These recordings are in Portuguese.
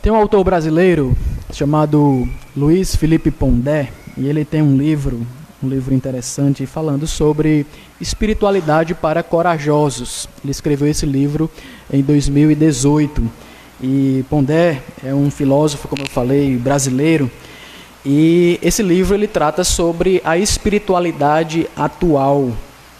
Tem um autor brasileiro chamado Luiz Felipe Pondé, e ele tem um livro interessante falando sobre espiritualidade para corajosos. Ele escreveu esse livro em 2018. E Pondé é um filósofo, como eu falei, brasileiro. E esse livro ele trata sobre a espiritualidade atual,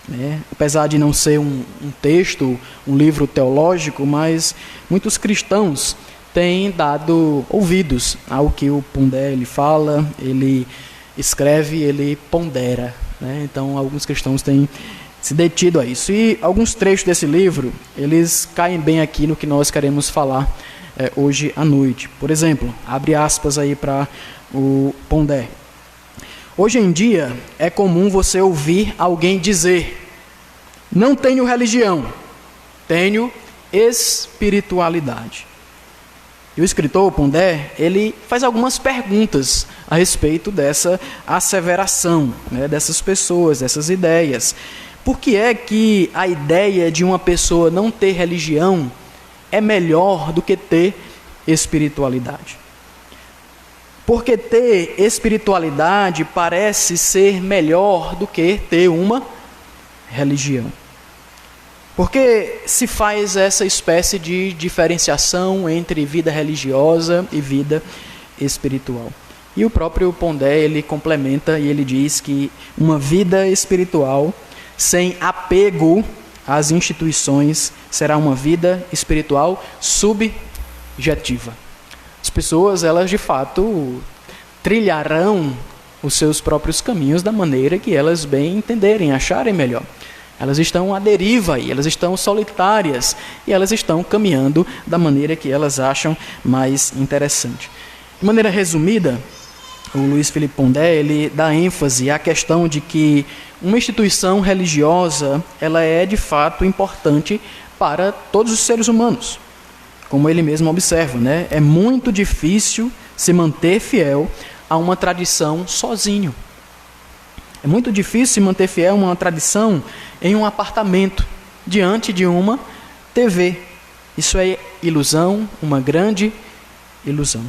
né? Apesar de não ser um texto, um livro teológico, mas muitos cristãos têm dado ouvidos ao que o Pondé ele fala, ele escreve, ele pondera, né? Então alguns cristãos têm se detido a isso. E alguns trechos desse livro, eles caem bem aqui no que nós queremos falar hoje à noite. Por exemplo, abre aspas aí para o Pondé. Hoje em dia é comum você ouvir alguém dizer: não tenho religião, tenho espiritualidade. E o escritor Pondé, ele faz algumas perguntas a respeito dessa asseveração, né, dessas pessoas, dessas ideias. Por que é que a ideia de uma pessoa não ter religião é melhor do que ter espiritualidade? Porque ter espiritualidade parece ser melhor do que ter uma religião. Porque se faz essa espécie de diferenciação entre vida religiosa e vida espiritual. E o próprio Pondé, ele complementa e ele diz que uma vida espiritual sem apego às instituições será uma vida espiritual subjetiva. As pessoas, elas de fato trilharão os seus próprios caminhos da maneira que elas bem entenderem, acharem melhor. Elas estão à deriva e elas estão solitárias e elas estão caminhando da maneira que elas acham mais interessante. De maneira resumida, o Luiz Felipe Pondé, ele dá ênfase à questão de que uma instituição religiosa, ela é de fato importante para todos os seres humanos. Como ele mesmo observa, né? É muito difícil se manter fiel a uma tradição sozinho. É muito difícil se manter fiel a uma tradição em um apartamento, diante de uma TV. Isso é ilusão, uma grande ilusão.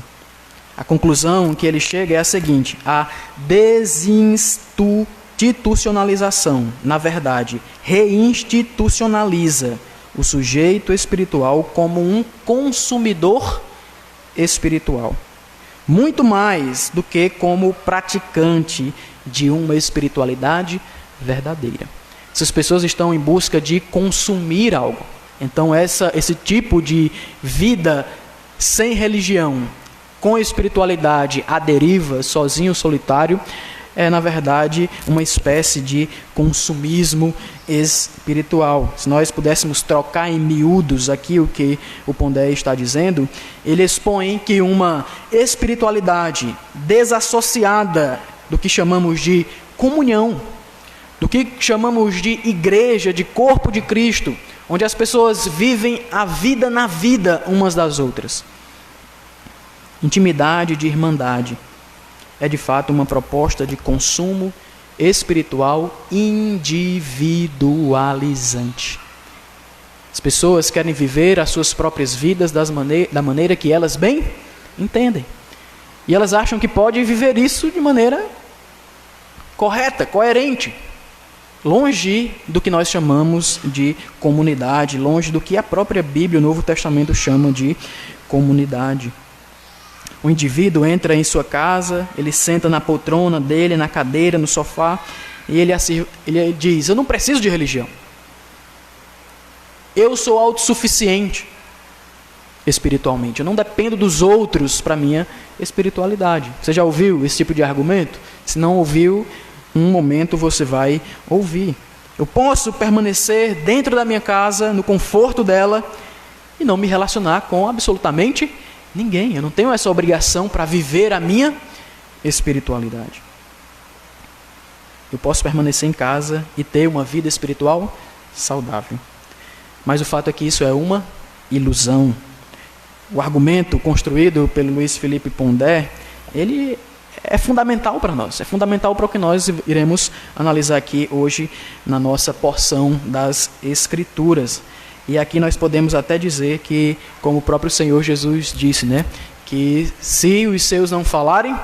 A conclusão que ele chega é a seguinte: a desinstitucionalização, na verdade, reinstitucionaliza o sujeito espiritual como um consumidor espiritual, muito mais do que como praticante de uma espiritualidade verdadeira. Essas pessoas estão em busca de consumir algo. Então esse tipo de vida sem religião, com espiritualidade à deriva, sozinho, solitário, é na verdade uma espécie de consumismo espiritual. Se nós pudéssemos trocar em miúdos aqui o que o Pondé está dizendo, ele expõe que uma espiritualidade desassociada do que chamamos de comunhão, do que chamamos de igreja, de corpo de Cristo, onde as pessoas vivem a vida na vida umas das outras. Intimidade de irmandade é de fato uma proposta de consumo espiritual individualizante. As pessoas querem viver as suas próprias vidas da maneira que elas bem entendem. E elas acham que podem viver isso de maneira correta, coerente, longe do que nós chamamos de comunidade, longe do que a própria Bíblia, o Novo Testamento, chama de comunidade. O indivíduo entra em sua casa, ele senta na poltrona dele, na cadeira, no sofá, e ele diz: eu não preciso de religião. Eu sou autossuficiente espiritualmente. Eu não dependo dos outros para a minha espiritualidade. Você já ouviu esse tipo de argumento? Se não ouviu, um momento você vai ouvir. Eu posso permanecer dentro da minha casa, no conforto dela, e não me relacionar com absolutamente ninguém. Eu não tenho essa obrigação para viver a minha espiritualidade. Eu posso permanecer em casa e ter uma vida espiritual saudável. Mas o fato é que isso é uma ilusão. O argumento construído pelo Luiz Felipe Pondé, ele é fundamental para nós, é fundamental para o que nós iremos analisar aqui hoje na nossa porção das Escrituras. E aqui nós podemos até dizer que, como o próprio Senhor Jesus disse, né, que se os seus não falarem,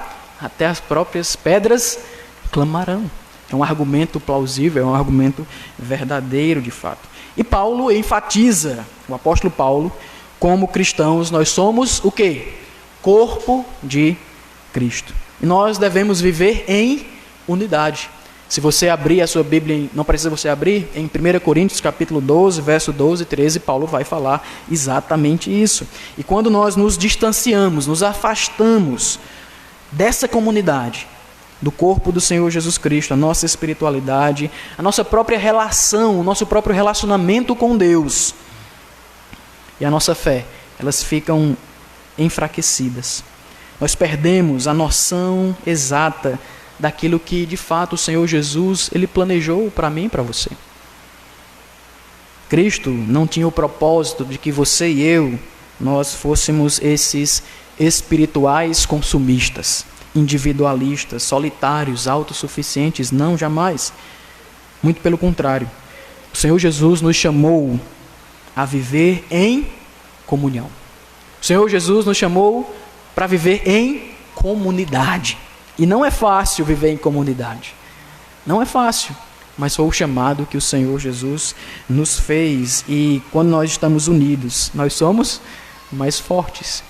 até as próprias pedras clamarão. É um argumento plausível, é um argumento verdadeiro de fato. E Paulo enfatiza, o apóstolo Paulo, como cristãos, nós somos o quê? Corpo de Cristo. E nós devemos viver em unidade. Se você abrir a sua Bíblia, não precisa você abrir, em 1 Coríntios capítulo 12, verso 12 e 13, Paulo vai falar exatamente isso. E quando nós nos distanciamos, nos afastamos dessa comunidade, do corpo do Senhor Jesus Cristo, a nossa espiritualidade, a nossa própria relação, o nosso próprio relacionamento com Deus e a nossa fé, elas ficam enfraquecidas. Nós perdemos a noção exata daquilo que de fato o Senhor Jesus ele planejou para mim e para você. Cristo não tinha o propósito de que você e eu, nós fôssemos esses espirituais consumistas, individualistas, solitários, autossuficientes, não, jamais. Muito pelo contrário. O Senhor Jesus nos chamou a viver em comunhão. O Senhor Jesus nos chamou para viver em comunidade. E não é fácil viver em comunidade. Não é fácil, mas foi o chamado que o Senhor Jesus nos fez. E quando nós estamos unidos, nós somos mais fortes.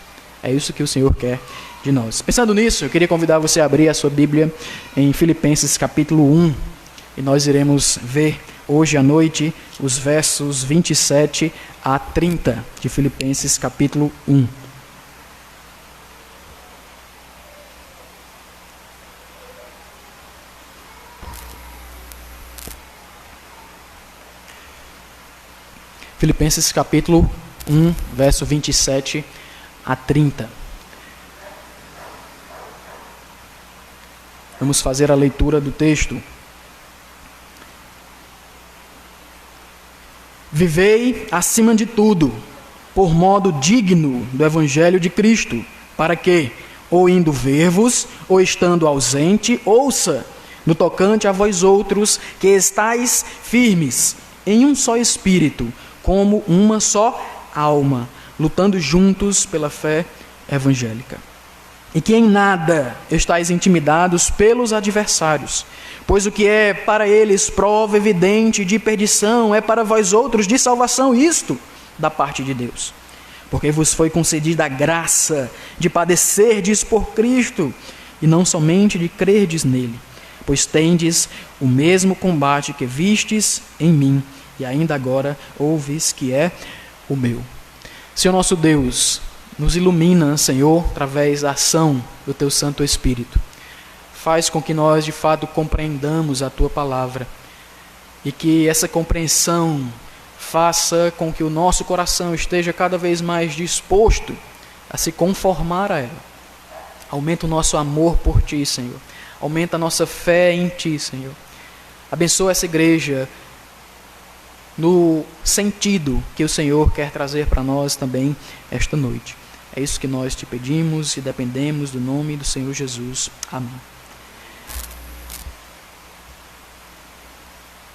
É isso que o Senhor quer de nós. Pensando nisso, eu queria convidar você a abrir a sua Bíblia em Filipenses capítulo 1. E nós iremos ver hoje à noite os versos 27 a 30 de Filipenses capítulo 1. Filipenses capítulo 1, verso 27 a 30. Vamos fazer a leitura do texto. Vivei acima de tudo, por modo digno do Evangelho de Cristo, para que, ou indo ver-vos, ou estando ausente, ouça, no tocante a vós outros, que estáis firmes, em um só espírito, como uma só alma, lutando juntos pela fé evangélica. E que em nada estáis intimidados pelos adversários, pois o que é para eles prova evidente de perdição, é para vós outros de salvação, isto da parte de Deus. Porque vos foi concedida a graça de padecerdes por Cristo, e não somente de crerdes nele, pois tendes o mesmo combate que vistes em mim, e ainda agora ouves que é o meu. Senhor nosso Deus, nos ilumina, Senhor, através da ação do Teu Santo Espírito. Faz com que nós, de fato, compreendamos a Tua palavra e que essa compreensão faça com que o nosso coração esteja cada vez mais disposto a se conformar a ela. Aumenta o nosso amor por Ti, Senhor. Aumenta a nossa fé em Ti, Senhor. Abençoa essa igreja no sentido que o Senhor quer trazer para nós também esta noite. É isso que nós te pedimos e dependemos do nome do Senhor Jesus. Amém.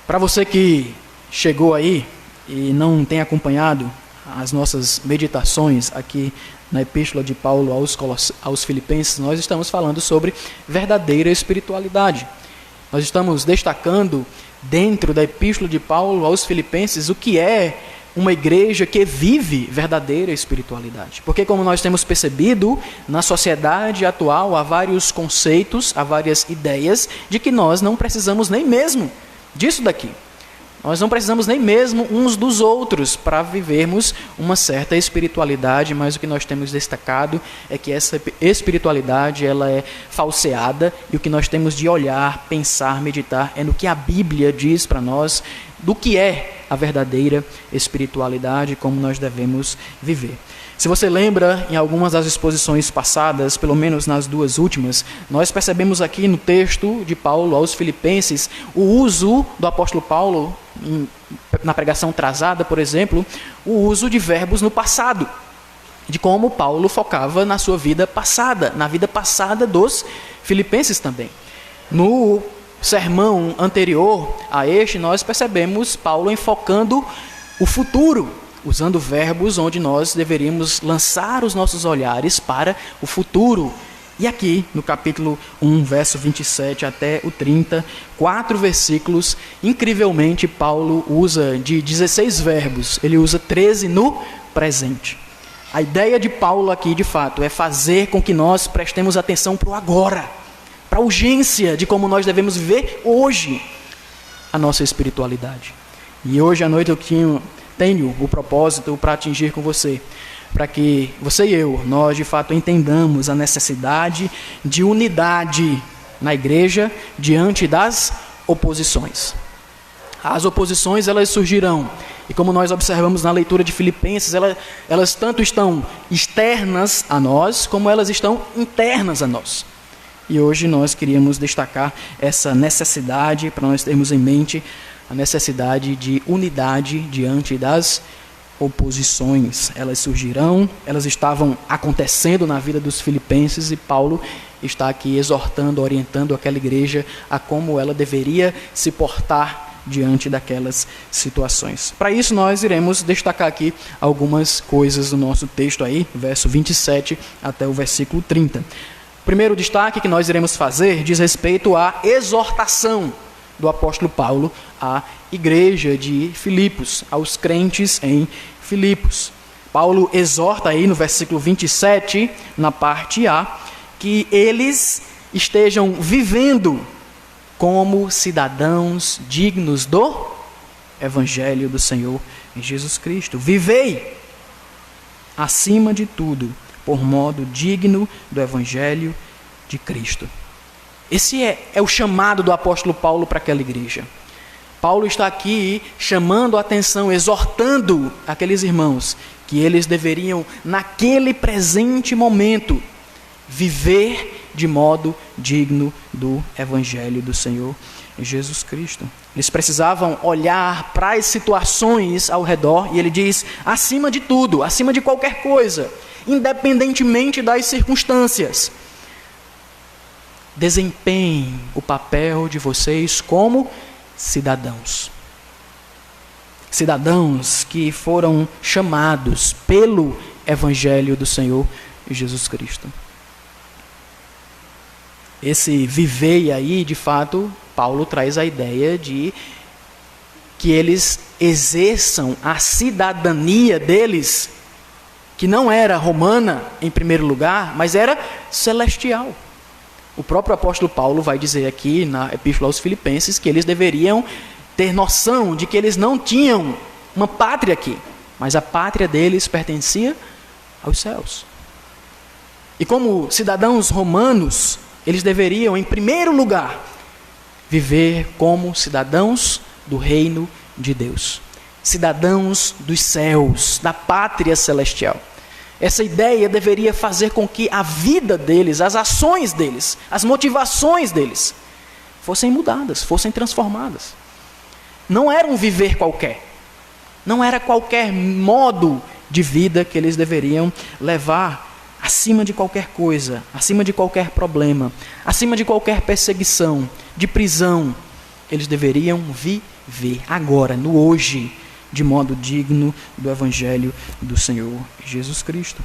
Para você que chegou aí e não tem acompanhado as nossas meditações aqui na Epístola de Paulo aos Filipenses, nós estamos falando sobre verdadeira espiritualidade. Nós estamos destacando dentro da Epístola de Paulo aos Filipenses o que é uma igreja que vive verdadeira espiritualidade. Porque, como nós temos percebido, na sociedade atual há vários conceitos, há várias ideias de que nós não precisamos nem mesmo disso daqui. Nós não precisamos nem mesmo uns dos outros para vivermos uma certa espiritualidade, mas o que nós temos destacado é que essa espiritualidade ela é falseada e o que nós temos de olhar, pensar, meditar é no que a Bíblia diz para nós do que é a verdadeira espiritualidade, como nós devemos viver. Se você lembra, em algumas das exposições passadas, pelo menos nas duas últimas, nós percebemos aqui no texto de Paulo aos Filipenses o uso do apóstolo Paulo, na pregação atrasada, por exemplo, o uso de verbos no passado, de como Paulo focava na sua vida passada, na vida passada dos filipenses também. No sermão anterior a este, nós percebemos Paulo enfocando o futuro, usando verbos onde nós deveríamos lançar os nossos olhares para o futuro. E aqui, no capítulo 1, verso 27 até o 30, 4 versículos, incrivelmente Paulo usa de 16 verbos, ele usa 13 no presente. A ideia de Paulo aqui, de fato, é fazer com que nós prestemos atenção para o agora, para a urgência de como nós devemos viver hoje a nossa espiritualidade. E hoje à noite eu tenho o propósito para atingir com você, para que você e eu, nós de fato entendamos a necessidade de unidade na igreja diante das oposições. As oposições, elas surgirão, e como nós observamos na leitura de Filipenses, elas tanto estão externas a nós, como elas estão internas a nós. E hoje nós queríamos destacar essa necessidade, para nós termos em mente a necessidade de unidade diante das oposições. Elas surgirão, elas estavam acontecendo na vida dos filipenses e Paulo está aqui exortando, orientando aquela igreja a como ela deveria se portar diante daquelas situações. Para isso nós iremos destacar aqui algumas coisas do nosso texto aí, verso 27 até o versículo 30. O primeiro destaque que nós iremos fazer diz respeito à exortação do apóstolo Paulo à igreja de Filipos, aos crentes em Filipos. Paulo exorta aí no versículo 27, na parte A, que eles estejam vivendo como cidadãos dignos do Evangelho do Senhor Jesus Cristo. Vivei, acima de tudo, por modo digno do Evangelho de Cristo. Esse é o chamado do apóstolo Paulo para aquela igreja. Paulo está aqui chamando a atenção, exortando aqueles irmãos que eles deveriam, naquele presente momento, viver de modo digno do Evangelho do Senhor Jesus Cristo. Eles precisavam olhar para as situações ao redor, e ele diz, acima de tudo, acima de qualquer coisa, independentemente das circunstâncias, desempenhem o papel de vocês como cidadãos. Cidadãos que foram chamados pelo Evangelho do Senhor Jesus Cristo. Esse viver aí, de fato, Paulo traz a ideia de que eles exerçam a cidadania deles, que não era romana em primeiro lugar, mas era celestial. O próprio apóstolo Paulo vai dizer aqui na Epístola aos Filipenses que eles deveriam ter noção de que eles não tinham uma pátria aqui, mas a pátria deles pertencia aos céus. E como cidadãos romanos, eles deveriam, em primeiro lugar, viver como cidadãos do reino de Deus, cidadãos dos céus, da pátria celestial. Essa ideia deveria fazer com que a vida deles, as ações deles, as motivações deles, fossem mudadas, fossem transformadas. Não era um viver qualquer, não era qualquer modo de vida que eles deveriam levar acima de qualquer coisa, acima de qualquer problema, acima de qualquer perseguição, de prisão. Eles deveriam viver agora, no hoje, de modo digno do Evangelho do Senhor Jesus Cristo.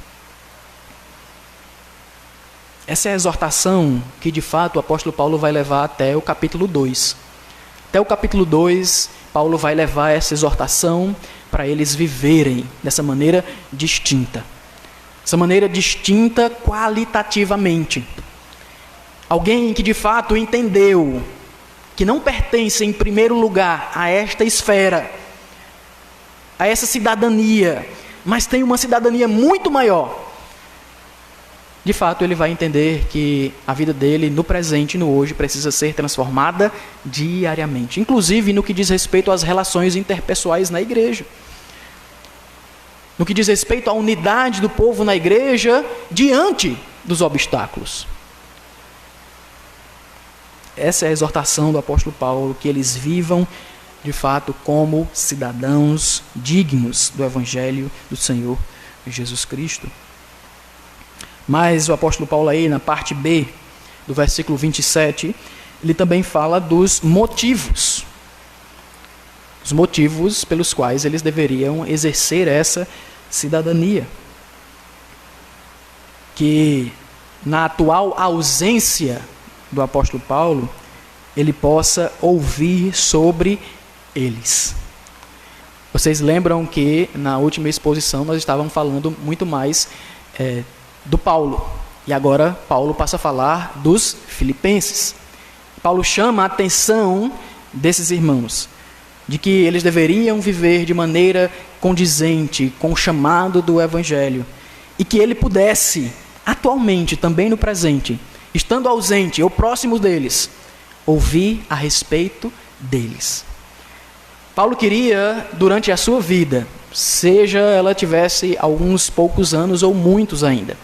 Essa é a exortação que, de fato, o apóstolo Paulo vai levar até o capítulo 2. Até o capítulo 2, Paulo vai levar essa exortação para eles viverem dessa maneira distinta. Essa maneira distinta qualitativamente. Alguém que de fato entendeu que não pertence em primeiro lugar a esta esfera, a essa cidadania, mas tem uma cidadania muito maior. De fato, ele vai entender que a vida dele, no presente e no hoje, precisa ser transformada diariamente. Inclusive no que diz respeito às relações interpessoais na igreja. No que diz respeito à unidade do povo na igreja diante dos obstáculos. Essa é a exortação do apóstolo Paulo, que eles vivam, de fato, como cidadãos dignos do Evangelho do Senhor Jesus Cristo. Mas o apóstolo Paulo aí, na parte B, do versículo 27, ele também fala dos motivos. os motivos pelos quais eles deveriam exercer essa cidadania. Que na atual ausência do apóstolo Paulo, ele possa ouvir sobre eles. Vocês lembram que na última exposição nós estávamos falando muito mais do Paulo. E agora Paulo passa a falar dos filipenses. Paulo chama a atenção desses irmãos, de que eles deveriam viver de maneira condizente com o chamado do Evangelho. E que ele pudesse, atualmente, também no presente, estando ausente ou próximo deles, ouvir a respeito deles. Paulo queria, durante a sua vida, seja ela tivesse alguns poucos anos ou muitos ainda,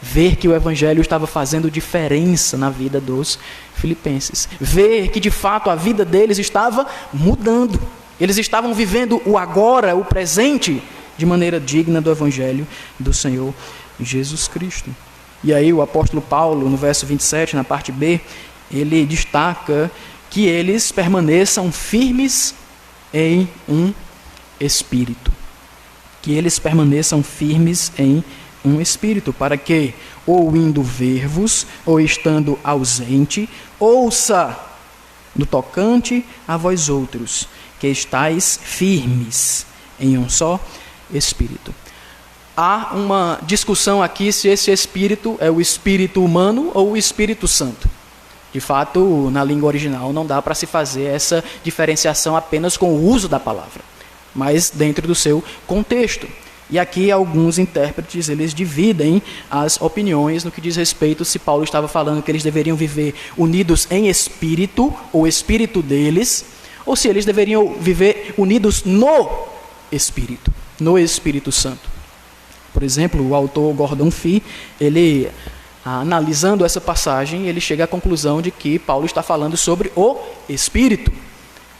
ver que o Evangelho estava fazendo diferença na vida dos filipenses. Ver que, de fato, a vida deles estava mudando. Eles estavam vivendo o agora, o presente, de maneira digna do Evangelho do Senhor Jesus Cristo. E aí o apóstolo Paulo, no verso 27, na parte B, ele destaca que eles permaneçam firmes em um espírito. Que eles permaneçam firmes em um espírito, para que, ou indo ver-vos, ou estando ausente, ouça no tocante a vós outros, que estáis firmes em um só espírito. Há uma discussão aqui se esse espírito é o espírito humano ou o Espírito Santo. De fato, na língua original não dá para se fazer essa diferenciação apenas com o uso da palavra, mas dentro do seu contexto. E aqui alguns intérpretes, eles dividem as opiniões no que diz respeito se Paulo estava falando que eles deveriam viver unidos em espírito, ou espírito deles, ou se eles deveriam viver unidos no Espírito Santo. Por exemplo, o autor Gordon Fee, ele, analisando essa passagem, ele chega à conclusão de que Paulo está falando sobre o Espírito.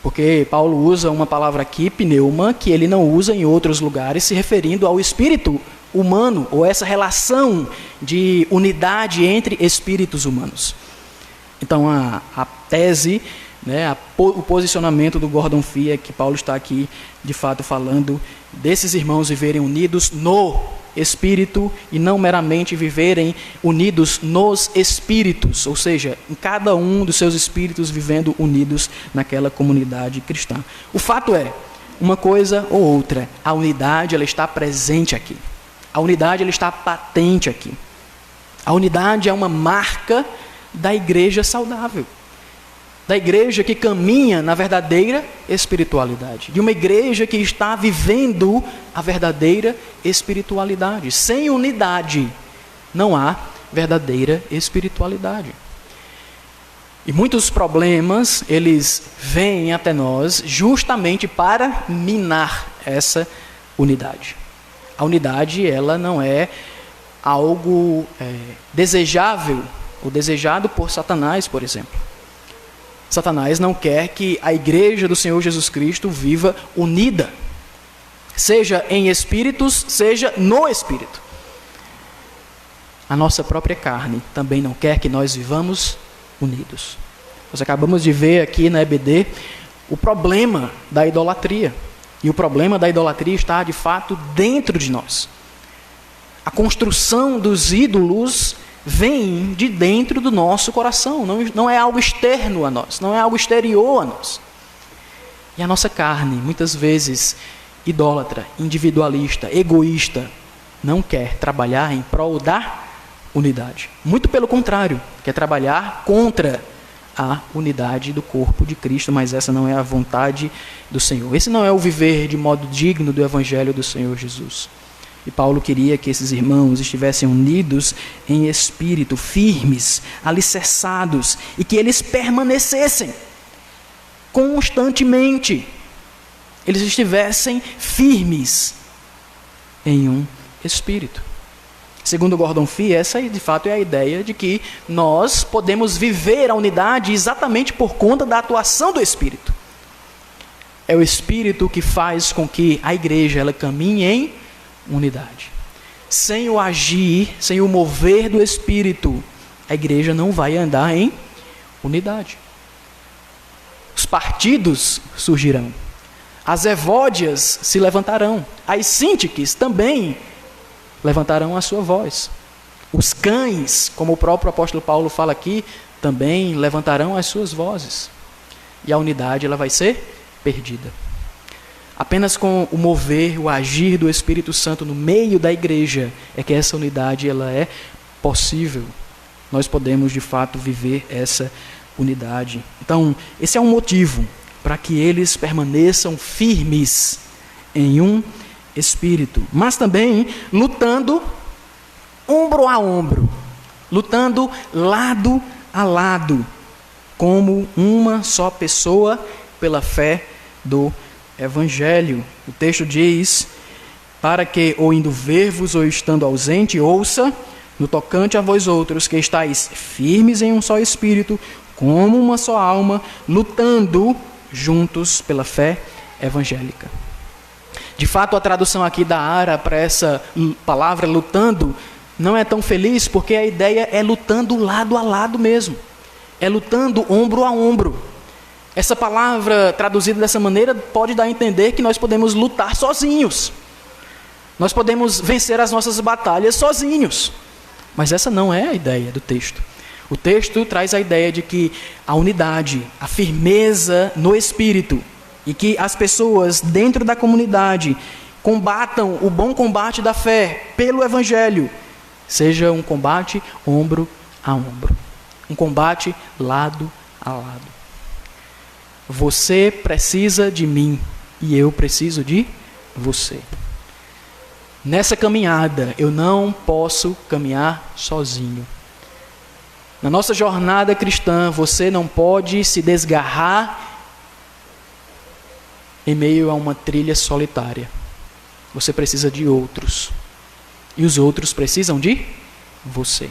Porque Paulo usa uma palavra aqui, pneuma, que ele não usa em outros lugares, se referindo ao espírito humano, ou essa relação de unidade entre espíritos humanos. Então, a tese, o posicionamento do Gordon Fee é que Paulo está aqui, de fato, falando desses irmãos viverem unidos no Espírito e não meramente viverem unidos nos espíritos, ou seja, em cada um dos seus espíritos vivendo unidos naquela comunidade cristã. O fato é, uma coisa ou outra, a unidade ela está presente aqui. A unidade ela está patente aqui. A unidade é uma marca da igreja saudável, da igreja que caminha na verdadeira espiritualidade, de uma igreja que está vivendo a verdadeira espiritualidade. Sem unidade não há verdadeira espiritualidade. E muitos problemas, eles vêm até nós justamente para minar essa unidade. A unidade, ela não é algo desejável ou desejado por Satanás, por exemplo. Satanás não quer que a igreja do Senhor Jesus Cristo viva unida, seja em espíritos, seja no espírito. A nossa própria carne também não quer que nós vivamos unidos. Nós acabamos de ver aqui na EBD o problema da idolatria. E o problema da idolatria está, de fato, dentro de nós. A construção dos ídolos vem de dentro do nosso coração, não é algo externo a nós, não é algo exterior a nós. E a nossa carne, muitas vezes idólatra, individualista, egoísta, não quer trabalhar em prol da unidade. Muito pelo contrário, quer trabalhar contra a unidade do corpo de Cristo, mas essa não é a vontade do Senhor. Esse não é o viver de modo digno do Evangelho do Senhor Jesus. E Paulo queria que esses irmãos estivessem unidos em espírito, firmes, alicerçados, e que eles permanecessem constantemente. Eles estivessem firmes em um espírito. Segundo Gordon Fee, essa de fato é a ideia de que nós podemos viver a unidade exatamente por conta da atuação do Espírito. É o Espírito que faz com que a igreja ela caminhe em unidade. Sem o agir, sem o mover do Espírito, a igreja não vai andar em unidade. Os partidos surgirão. As Evódias se levantarão. As Síntiques também levantarão a sua voz. Os cães, como o próprio apóstolo Paulo fala aqui, também levantarão as suas vozes. E a unidade ela vai ser perdida. Apenas com o mover, o agir do Espírito Santo no meio da igreja é que essa unidade ela é possível. Nós podemos, de fato, viver essa unidade. Então, esse é um motivo para que eles permaneçam firmes em um espírito, mas também lutando ombro a ombro, lutando lado a lado, como uma só pessoa pela fé do Evangelho. O texto diz: para que, ou indo ver-vos, ou estando ausente, ouça, no tocante a vós outros, que estáis firmes em um só espírito, como uma só alma, lutando juntos pela fé evangélica. De fato, a tradução aqui da Ara para essa palavra lutando não é tão feliz, porque a ideia é lutando lado a lado mesmo. É lutando ombro a ombro. Essa palavra traduzida dessa maneira pode dar a entender que nós podemos lutar sozinhos. Nós podemos vencer as nossas batalhas sozinhos. Mas essa não é a ideia do texto. O texto traz a ideia de que a unidade, a firmeza no espírito, e que as pessoas dentro da comunidade combatam o bom combate da fé pelo Evangelho, seja um combate ombro a ombro, um combate lado a lado. Você precisa de mim e eu preciso de você. Nessa caminhada, eu não posso caminhar sozinho. Na nossa jornada cristã, você não pode se desgarrar em meio a uma trilha solitária. Você precisa de outros. E os outros precisam de você.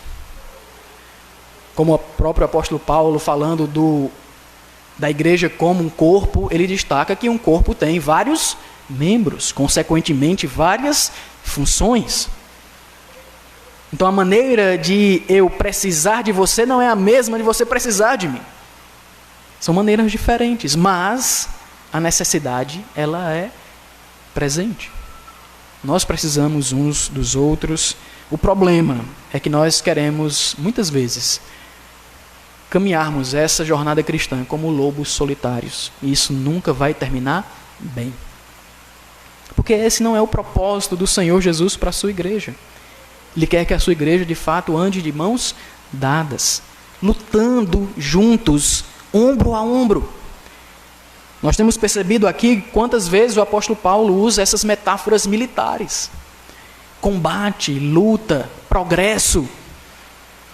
Como o próprio apóstolo Paulo, falando da igreja como um corpo, ele destaca que um corpo tem vários membros, consequentemente várias funções. Então a maneira de eu precisar de você não é a mesma de você precisar de mim. São maneiras diferentes, mas a necessidade ela é presente. Nós precisamos uns dos outros. O problema é que nós queremos, muitas vezes, caminharmos essa jornada cristã como lobos solitários. E isso nunca vai terminar bem. Porque esse não é o propósito do Senhor Jesus para a sua igreja. Ele quer que a sua igreja, de fato, ande de mãos dadas, lutando juntos, ombro a ombro. Nós temos percebido aqui quantas vezes o apóstolo Paulo usa essas metáforas militares. Combate, luta, progresso.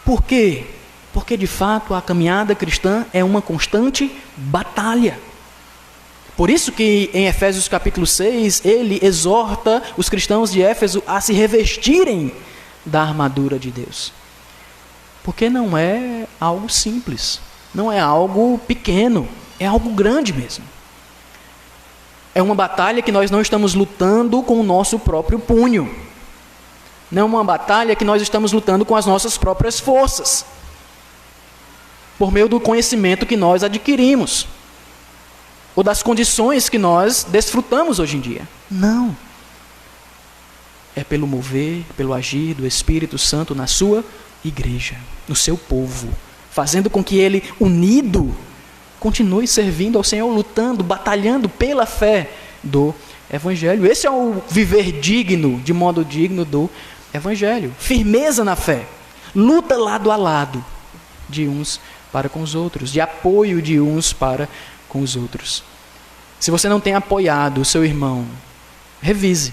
Por quê? Porque, de fato, a caminhada cristã é uma constante batalha. Por isso que em Efésios capítulo 6, ele exorta os cristãos de Éfeso a se revestirem da armadura de Deus. Porque não é algo simples, não é algo pequeno, é algo grande mesmo. É uma batalha que nós não estamos lutando com o nosso próprio punho. Não é uma batalha que nós estamos lutando com as nossas próprias forças. Por meio do conhecimento que nós adquirimos. Ou das condições que nós desfrutamos hoje em dia. Não. É pelo mover, pelo agir do Espírito Santo na sua igreja, no seu povo. Fazendo com que ele, unido, continue servindo ao Senhor, lutando, batalhando pela fé do Evangelho. Esse é o viver digno, de modo digno do Evangelho. Firmeza na fé. Luta lado a lado, de uns para com os outros. De apoio de uns para com os outros. Se você não tem apoiado o seu irmão, revise.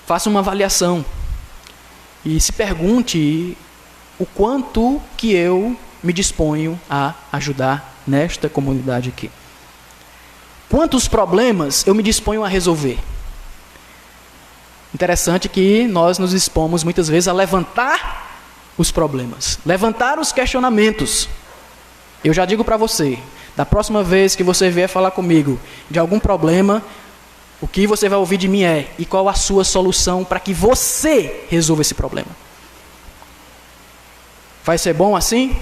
Faça uma avaliação. E se pergunte o quanto que eu me disponho a ajudar nesta comunidade aqui. Quantos problemas eu me disponho a resolver? Interessante que nós nos dispomos muitas vezes a levantar os problemas, levantar os questionamentos. Eu já digo para você, da próxima vez que você vier falar comigo de algum problema, o que você vai ouvir de mim é: e qual a sua solução para que você resolva esse problema? Vai ser bom assim?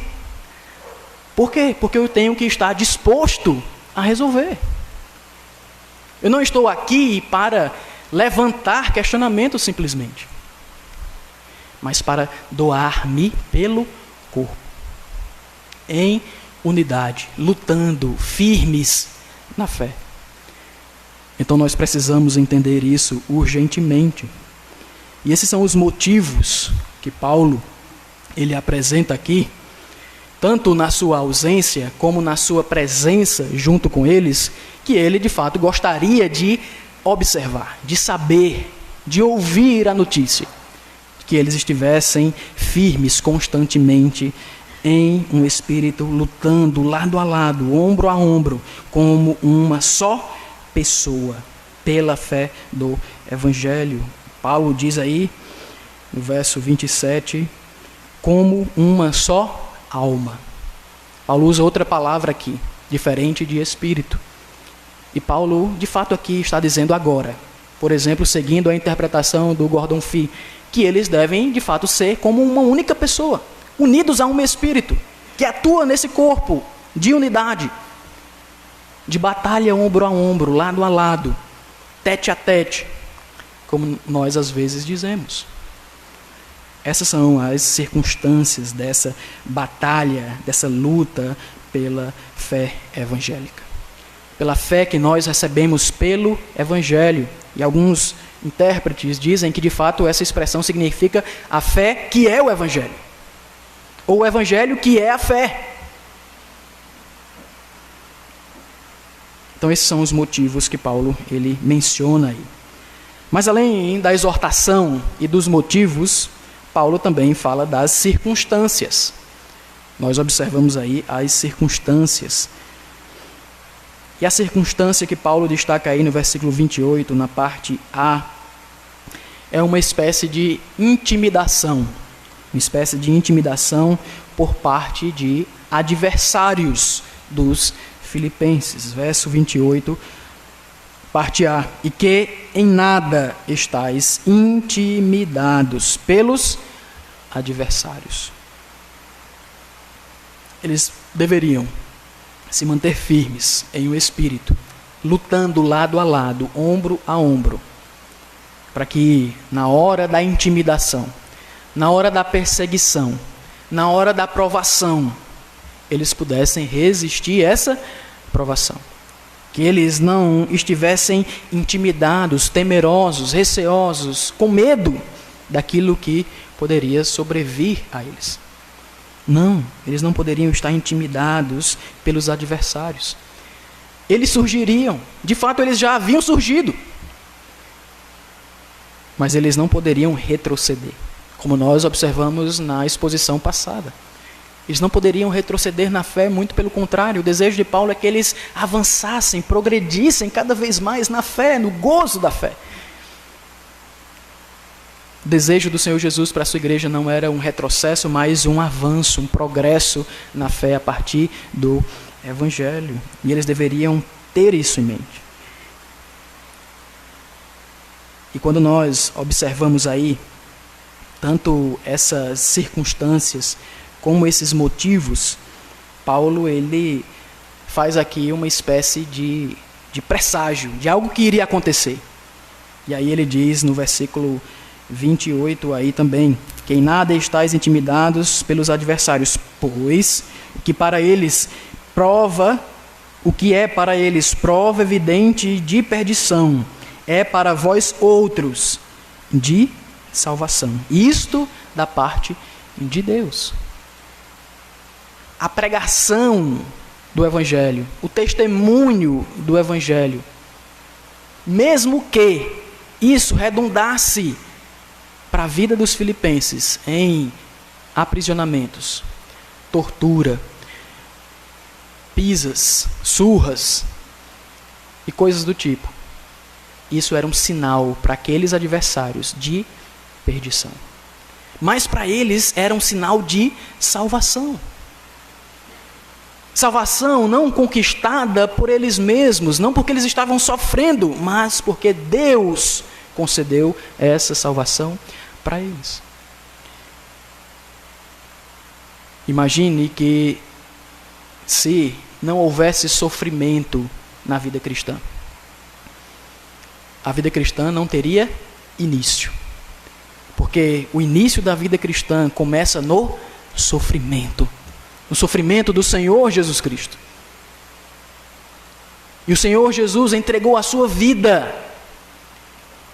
Por quê? Porque eu tenho que estar disposto a resolver. Eu não estou aqui para levantar questionamentos simplesmente, mas para doar-me pelo corpo, em unidade, lutando, firmes na fé. Então nós precisamos entender isso urgentemente. E esses são os motivos que Paulo ele apresenta aqui, tanto na sua ausência como na sua presença junto com eles, que ele de fato gostaria de observar, de saber, de ouvir a notícia, que eles estivessem firmes constantemente em um espírito, lutando lado a lado, ombro a ombro, como uma só pessoa, pela fé do Evangelho. Paulo diz aí, no verso 27, como uma só alma. Paulo usa outra palavra aqui, diferente de espírito. E Paulo, de fato, aqui está dizendo agora, por exemplo, seguindo a interpretação do Gordon Fee, que eles devem, de fato, ser como uma única pessoa, unidos a um espírito, que atua nesse corpo de unidade, de batalha ombro a ombro, lado a lado, tete a tete, como nós às vezes dizemos. Essas são as circunstâncias dessa batalha, dessa luta pela fé evangélica. Pela fé que nós recebemos pelo Evangelho. E alguns intérpretes dizem que, de fato, essa expressão significa a fé que é o Evangelho. Ou o Evangelho que é a fé. Então, esses são os motivos que Paulo ele menciona aí. Mas, além da exortação e dos motivos, Paulo também fala das circunstâncias. Nós observamos aí as circunstâncias. E a circunstância que Paulo destaca aí no versículo 28, na parte A, é uma espécie de intimidação. Uma espécie de intimidação por parte de adversários dos filipenses. Verso 28, parte A. E que em nada estáis intimidados pelos adversários. Eles deveriam se manter firmes em um espírito, lutando lado a lado, ombro a ombro, para que na hora da intimidação, na hora da perseguição, na hora da provação, eles pudessem resistir essa provação. Que eles não estivessem intimidados, temerosos, receosos, com medo daquilo que poderia sobrevir a eles. Não, eles não poderiam estar intimidados pelos adversários. Eles surgiriam, de fato eles já haviam surgido, mas eles não poderiam retroceder, como nós observamos na exposição passada. Eles não poderiam retroceder na fé, muito pelo contrário. O desejo de Paulo é que eles avançassem, progredissem cada vez mais na fé, no gozo da fé. O desejo do Senhor Jesus para a sua igreja não era um retrocesso, mas um avanço, um progresso na fé a partir do Evangelho. E eles deveriam ter isso em mente. E quando nós observamos aí, tanto essas circunstâncias como esses motivos, Paulo ele faz aqui uma espécie de presságio, de algo que iria acontecer. E aí ele diz no versículo 28 aí também, que em nada estáis intimidados pelos adversários, pois o que é para eles prova evidente de perdição, é para vós outros de salvação. Isto da parte de Deus. A pregação do Evangelho, o testemunho do Evangelho, mesmo que isso redundasse para a vida dos filipenses em aprisionamentos, tortura, pisas, surras e coisas do tipo. Isso era um sinal para aqueles adversários de perdição. Mas para eles era um sinal de salvação. Salvação não conquistada por eles mesmos, não porque eles estavam sofrendo, mas porque Deus concedeu essa salvação para eles. Imagine que se não houvesse sofrimento na vida cristã, a vida cristã não teria início. Porque o início da vida cristã começa no sofrimento. No sofrimento do Senhor Jesus Cristo. E o Senhor Jesus entregou a sua vida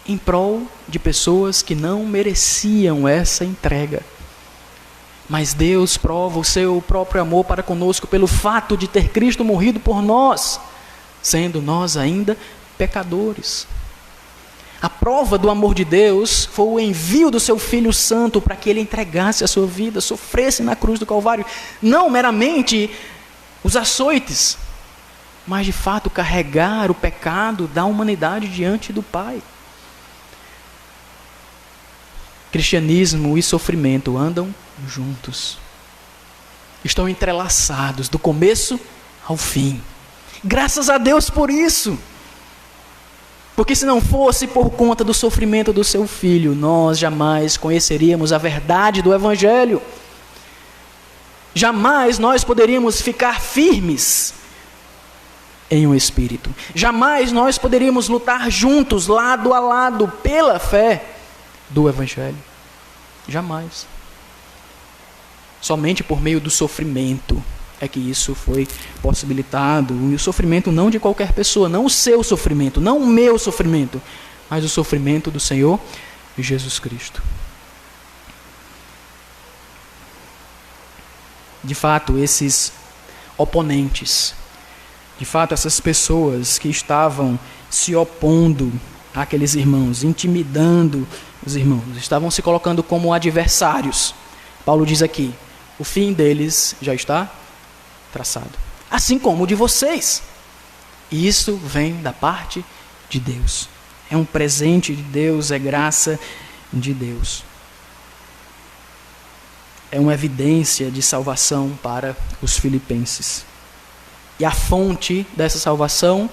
em prol de pessoas que não mereciam essa entrega. Mas Deus prova o seu próprio amor para conosco pelo fato de ter Cristo morrido por nós, sendo nós ainda pecadores. A prova do amor de Deus foi o envio do seu Filho Santo para que ele entregasse a sua vida, sofresse na cruz do Calvário, não meramente os açoites, mas de fato carregar o pecado da humanidade diante do Pai. Cristianismo e sofrimento andam juntos. Estão entrelaçados do começo ao fim. Graças a Deus por isso. Porque se não fosse por conta do sofrimento do seu Filho, nós jamais conheceríamos a verdade do Evangelho. Jamais nós poderíamos ficar firmes em um espírito. Jamais nós poderíamos lutar juntos, lado a lado, pela fé do Evangelho. Jamais. Somente por meio do sofrimento é que isso foi possibilitado. E o sofrimento não de qualquer pessoa, não o seu sofrimento, não o meu sofrimento, mas o sofrimento do Senhor Jesus Cristo. De fato, esses oponentes, de fato, essas pessoas que estavam se opondo àqueles irmãos, intimidando os irmãos, estavam se colocando como adversários. Paulo diz aqui, o fim deles já está traçado, assim como o de vocês. E isso vem da parte de Deus. É um presente de Deus, é graça de Deus. É uma evidência de salvação para os filipenses. E a fonte dessa salvação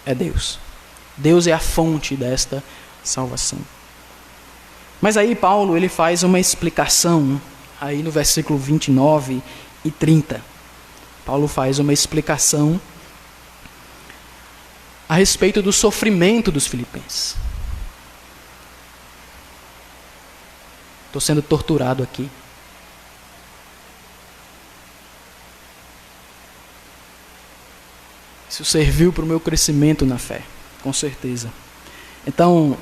é Deus. Deus é a fonte desta salvação. Mas aí Paulo ele faz uma explicação, aí no versículo 29 e 30. Paulo faz uma explicação a respeito do sofrimento dos filipenses. Estou sendo torturado aqui. Isso serviu para o meu crescimento na fé, com certeza. Então,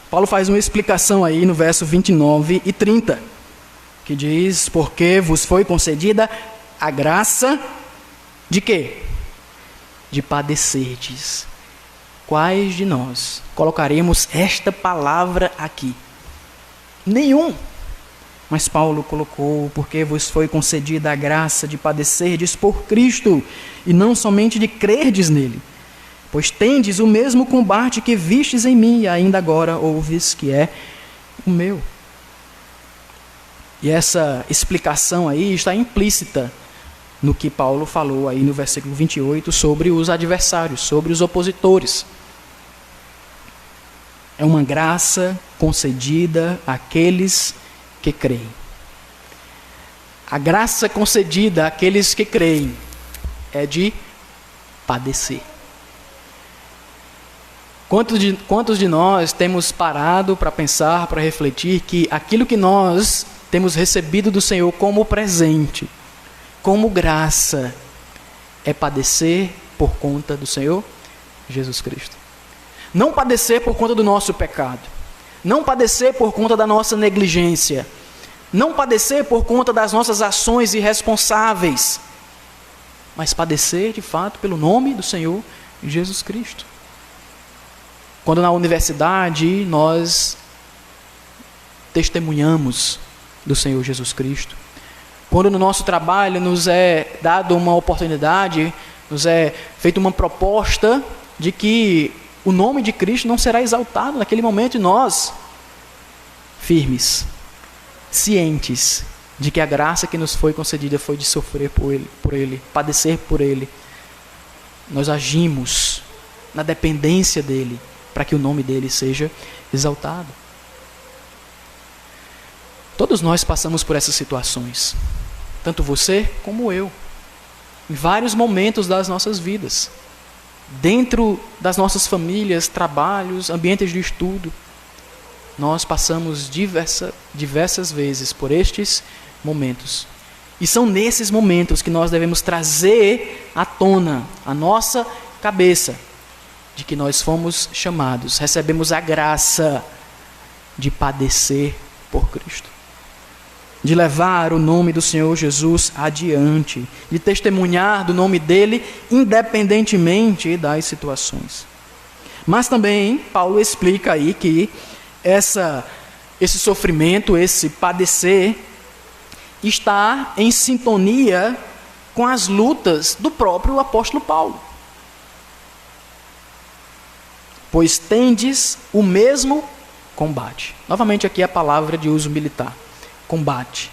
Paulo faz uma explicação aí no verso 29 e 30, que diz, porque vos foi concedida a graça de quê? De padecerdes. Quais de nós colocaremos esta palavra aqui? Nenhum. Mas Paulo colocou, porque vos foi concedida a graça de padecerdes por Cristo, e não somente de crerdes nele. Pois tendes o mesmo combate que vistes em mim, e ainda agora ouves que é o meu. E essa explicação aí está implícita no que Paulo falou aí no versículo 28 sobre os adversários, sobre os opositores. É uma graça concedida àqueles que creem. A graça concedida àqueles que creem é de padecer. Quantos de nós temos parado para pensar, para refletir que aquilo que nós temos recebido do Senhor como presente, como graça, é padecer por conta do Senhor Jesus Cristo. Não padecer por conta do nosso pecado. Não padecer por conta da nossa negligência. Não padecer por conta das nossas ações irresponsáveis. Mas padecer, de fato, pelo nome do Senhor Jesus Cristo. Quando na universidade nós testemunhamos do Senhor Jesus Cristo. Quando no nosso trabalho nos é dado uma oportunidade, nos é feita uma proposta de que o nome de Cristo não será exaltado naquele momento, e nós, firmes, cientes de que a graça que nos foi concedida foi de sofrer por Ele, padecer por Ele, nós agimos na dependência dEle, para que o nome dEle seja exaltado. Todos nós passamos por essas situações, tanto você como eu, em vários momentos das nossas vidas. dentro das nossas famílias, trabalhos, ambientes de estudo, nós passamos diversas vezes por estes momentos. E são nesses momentos que nós devemos trazer à tona a nossa cabeça de que nós fomos chamados, recebemos a graça de padecer por Cristo, de levar o nome do Senhor Jesus adiante, de testemunhar do nome dele independentemente das situações. Mas também Paulo explica aí que esse sofrimento, esse padecer, está em sintonia com as lutas do próprio apóstolo Paulo. Pois tendes o mesmo combate. Novamente aqui a palavra de uso militar. Combate.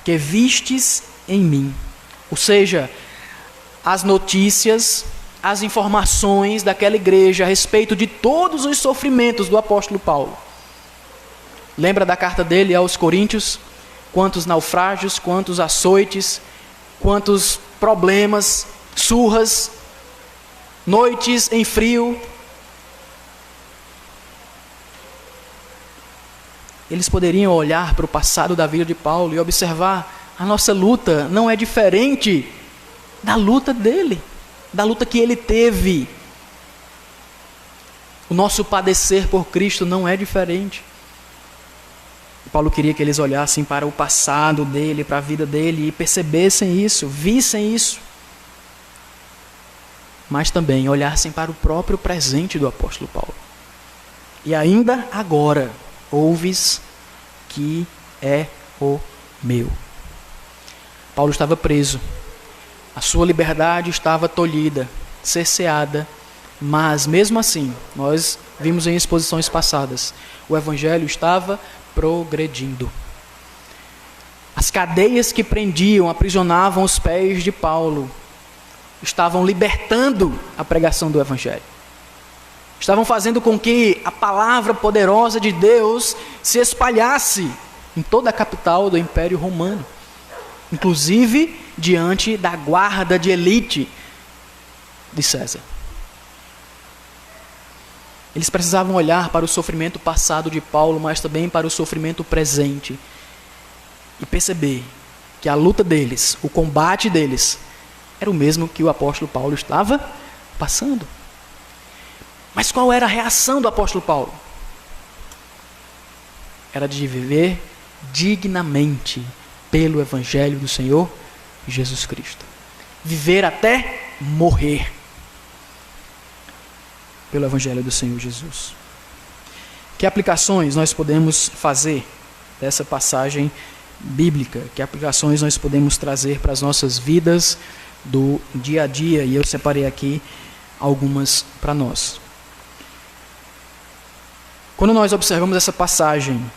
Que vistes em mim. Ou seja, as notícias, as informações daquela igreja a respeito de todos os sofrimentos do apóstolo Paulo. Lembra da carta dele aos Coríntios? Quantos naufrágios, quantos açoites, quantos problemas, surras, noites em frio. Eles poderiam olhar para o passado da vida de Paulo e observar: a nossa luta não é diferente da luta dele, da luta que ele teve. O nosso padecer por Cristo não é diferente. Paulo queria que eles olhassem para o passado dele, para a vida dele e percebessem isso, vissem isso. Mas também olhassem para o próprio presente do apóstolo Paulo. E ainda agora, ouves que é o meu. Paulo estava preso. A sua liberdade estava tolhida, cerceada. Mas mesmo assim, nós vimos em exposições passadas, o evangelho estava progredindo. As cadeias que prendiam, aprisionavam os pés de Paulo, estavam libertando a pregação do evangelho. Estavam fazendo com que a palavra poderosa de Deus se espalhasse em toda a capital do Império Romano, inclusive diante da guarda de elite de César. Eles precisavam olhar para o sofrimento passado de Paulo, mas também para o sofrimento presente, e perceber que a luta deles, o combate deles, era o mesmo que o apóstolo Paulo estava passando. Mas qual era a reação do apóstolo Paulo? Era de viver dignamente pelo evangelho do Senhor Jesus Cristo. Viver até morrer pelo evangelho do Senhor Jesus. Que aplicações nós podemos fazer dessa passagem bíblica? Que aplicações nós podemos trazer para as nossas vidas do dia a dia? E eu separei aqui algumas para nós. Quando nós observamos essa passagem,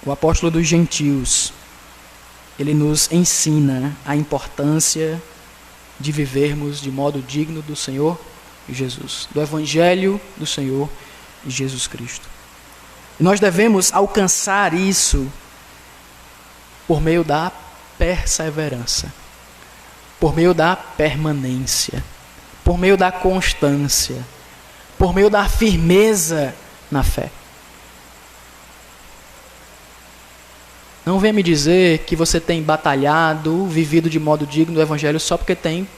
o apóstolo dos gentios, ele nos ensina a importância de vivermos de modo digno do Senhor Jesus, do evangelho do Senhor Jesus Cristo. E nós devemos alcançar isso por meio da perseverança, por meio da permanência, por meio da constância, por meio da firmeza na fé. Não venha me dizer que você tem batalhado, vivido de modo digno do evangelho só porque tem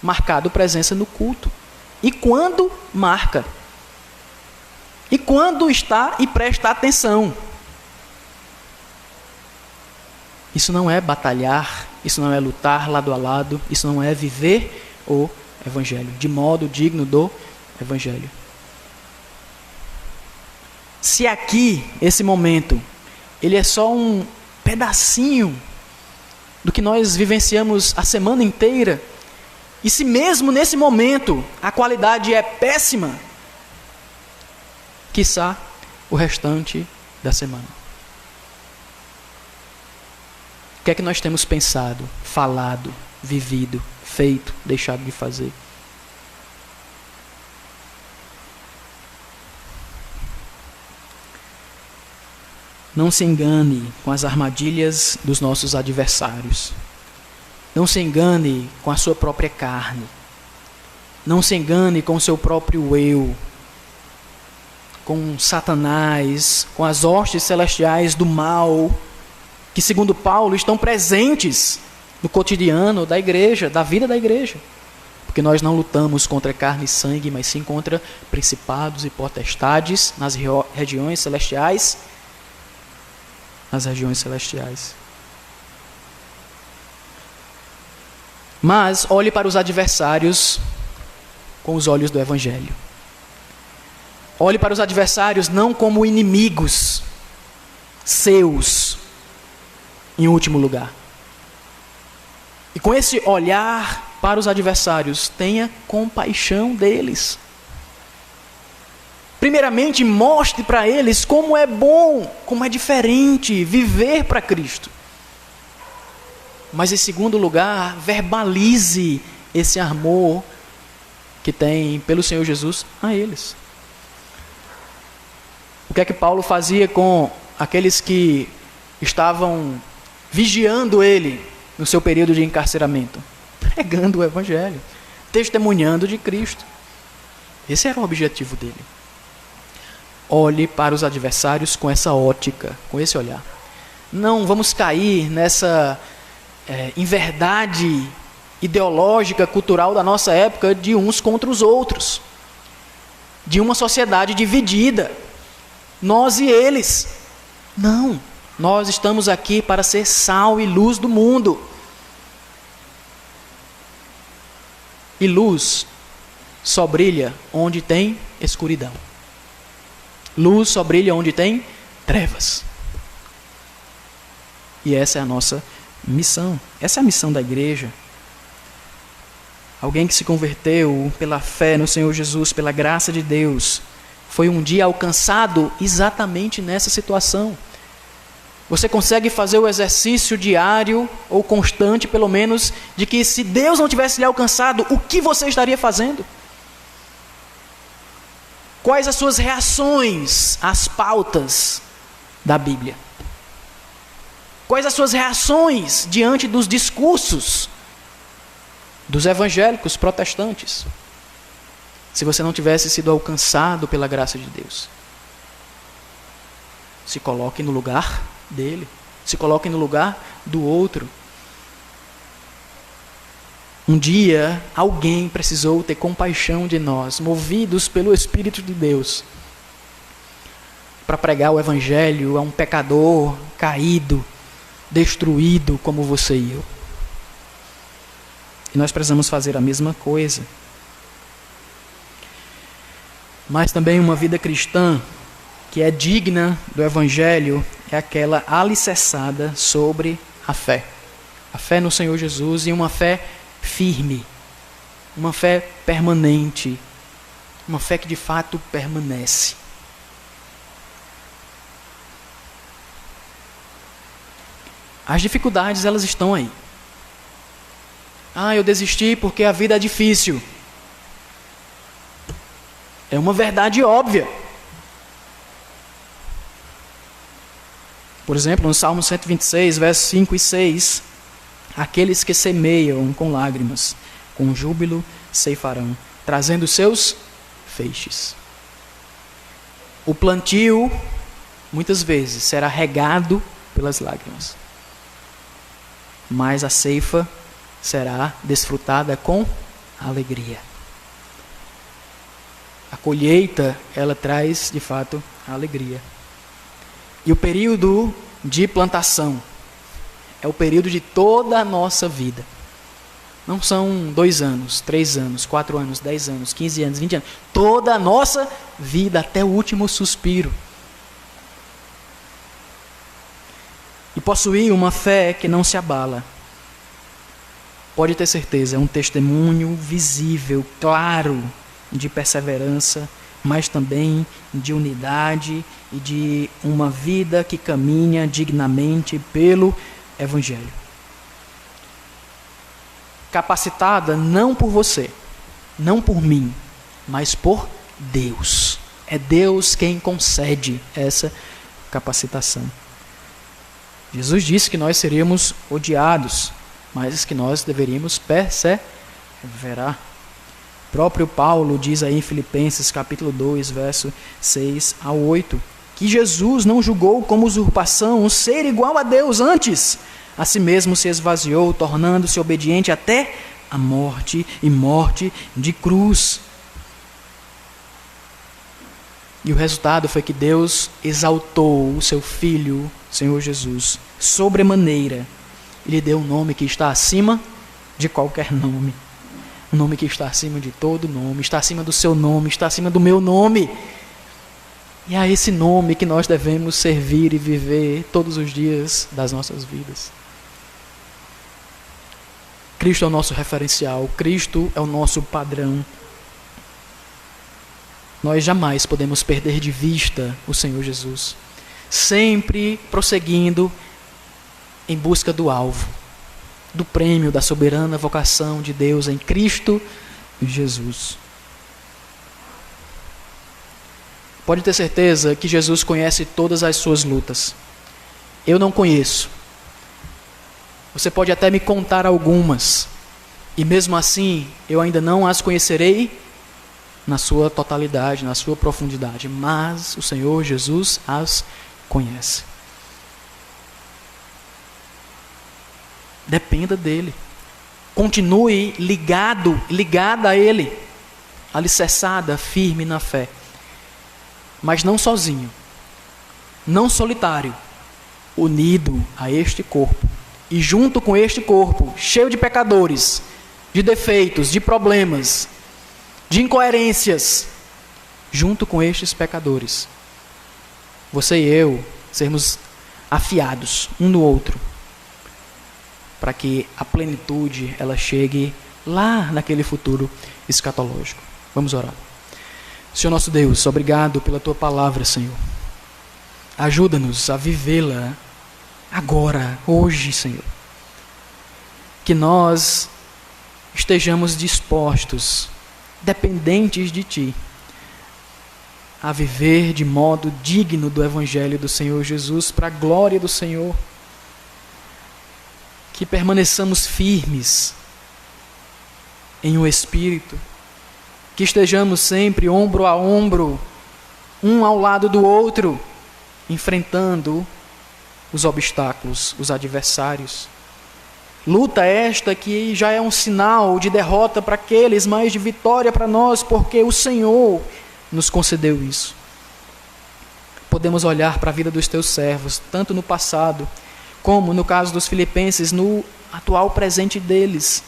marcado presença no culto. E quando marca? E quando está e presta atenção? Isso não é batalhar, isso não é lutar lado a lado, isso não é viver o evangelho de modo digno do evangelho. Se aqui, esse momento, ele é só um pedacinho do que nós vivenciamos a semana inteira, e se mesmo nesse momento a qualidade é péssima, quiçá o restante da semana. O que é que nós temos pensado, falado, vivido, feito, deixado de fazer? Não se engane com as armadilhas dos nossos adversários. Não se engane com a sua própria carne. Não se engane com o seu próprio eu, com Satanás, com as hostes celestiais do mal, que, segundo Paulo, estão presentes no cotidiano da igreja, da vida da igreja. Porque nós não lutamos contra carne e sangue, mas sim contra principados e potestades nas regiões celestiais. Nas regiões celestiais. Mas olhe para os adversários com os olhos do Evangelho. Olhe para os adversários não como inimigos seus, em último lugar. E com esse olhar para os adversários, tenha compaixão deles. Primeiramente, mostre para eles como é bom, como é diferente viver para Cristo. Mas em segundo lugar, verbalize esse amor que tem pelo Senhor Jesus a eles. O que é que Paulo fazia com aqueles que estavam vigiando ele no seu período de encarceramento? Pregando o Evangelho, testemunhando de Cristo. Esse era o objetivo dele. Olhe para os adversários com essa ótica, com esse olhar. Não vamos cair nessa inverdade ideológica, cultural da nossa época, de uns contra os outros, de uma sociedade dividida, nós e eles. Não, nós estamos aqui para ser sal e luz do mundo. E luz só brilha onde tem escuridão. Luz só brilha onde tem trevas. E essa é a nossa missão. Essa é a missão da igreja. Alguém que se converteu pela fé no Senhor Jesus, pela graça de Deus, foi um dia alcançado exatamente nessa situação. Você consegue fazer o exercício diário, ou constante pelo menos, de que se Deus não tivesse lhe alcançado, o que você estaria fazendo? Quais as suas reações às pautas da Bíblia? Quais as suas reações diante dos discursos dos evangélicos protestantes? Se você não tivesse sido alcançado pela graça de Deus. Se coloque no lugar dele. Se coloque no lugar do outro. Um dia, alguém precisou ter compaixão de nós, movidos pelo Espírito de Deus, para pregar o Evangelho a um pecador caído, destruído como você e eu. E nós precisamos fazer a mesma coisa. Mas também uma vida cristã que é digna do Evangelho é aquela alicerçada sobre a fé. A fé no Senhor Jesus e uma fé firme, uma fé permanente, uma fé que de fato permanece. As dificuldades, elas estão aí. Eu desisti porque a vida é difícil. É uma verdade óbvia. Por exemplo, no Salmo 126, versos 5 e 6, aqueles que semeiam com lágrimas, com júbilo ceifarão, trazendo seus feixes. O plantio, muitas vezes, será regado pelas lágrimas, mas a ceifa será desfrutada com alegria. A colheita, ela traz, de fato, a alegria. E o período de plantação é o período de toda a nossa vida. Não são 2 anos, 3 anos, 4 anos, 10 anos, 15 anos, 20 anos. Toda a nossa vida, até o último suspiro. E possuir uma fé que não se abala. Pode ter certeza, é um testemunho visível, claro, de perseverança, mas também de unidade e de uma vida que caminha dignamente pelo Evangelho. Capacitada não por você, não por mim, mas por Deus. É Deus quem concede essa capacitação. Jesus disse que nós seríamos odiados, mas que nós deveríamos perseverar. próprio Paulo diz aí em Filipenses capítulo 2, verso 6 a 8, que Jesus não julgou como usurpação o ser igual a Deus, antes a si mesmo se esvaziou, tornando-se obediente até a morte, e morte de cruz. E o resultado foi que Deus exaltou o seu Filho, Senhor Jesus, sobremaneira, e lhe deu um nome que está acima de qualquer nome. Um nome que está acima de todo nome, está acima do seu nome, está acima do meu nome. E é a esse nome que nós devemos servir e viver todos os dias das nossas vidas. Cristo é o nosso referencial, Cristo é o nosso padrão. Nós jamais podemos perder de vista o Senhor Jesus, sempre prosseguindo em busca do alvo, do prêmio da soberana vocação de Deus em Cristo Jesus. Pode ter certeza que Jesus conhece todas as suas lutas. Eu não conheço. Você pode até me contar algumas, e mesmo assim eu ainda não as conhecerei na sua totalidade, na sua profundidade, mas o Senhor Jesus as conhece. Dependa dele. Continue ligada a ele, alicerçada, firme na fé. Mas não sozinho, não solitário, unido a este corpo. E junto com este corpo, cheio de pecadores, de defeitos, de problemas, de incoerências, junto com estes pecadores, você e eu sermos afiados um no outro, para que a plenitude ela chegue lá naquele futuro escatológico. Vamos orar. Senhor nosso Deus, obrigado pela Tua palavra, Senhor. Ajuda-nos a vivê-la agora, hoje, Senhor. Que nós estejamos dispostos, dependentes de Ti, a viver de modo digno do Evangelho do Senhor Jesus, para a glória do Senhor. Que permaneçamos firmes em o Espírito, que estejamos sempre ombro a ombro, um ao lado do outro, enfrentando os obstáculos, os adversários. Luta esta que já é um sinal de derrota para aqueles, mas de vitória para nós, porque o Senhor nos concedeu isso. Podemos olhar para a vida dos teus servos, tanto no passado, como no caso dos filipenses, no atual presente deles,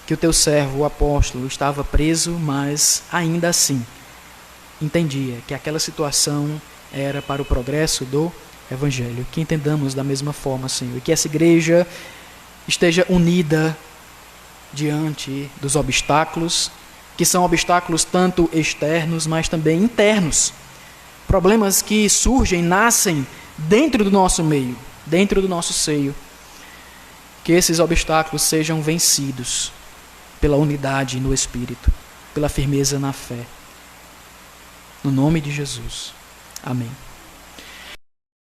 que o teu servo, o apóstolo, estava preso, mas ainda assim entendia que aquela situação era para o progresso do Evangelho. Que entendamos da mesma forma, Senhor, e que essa igreja esteja unida diante dos obstáculos, que são obstáculos tanto externos, mas também internos. Problemas que surgem, nascem dentro do nosso meio, dentro do nosso seio. Que esses obstáculos sejam vencidos pela unidade no Espírito, pela firmeza na fé. No nome de Jesus. Amém.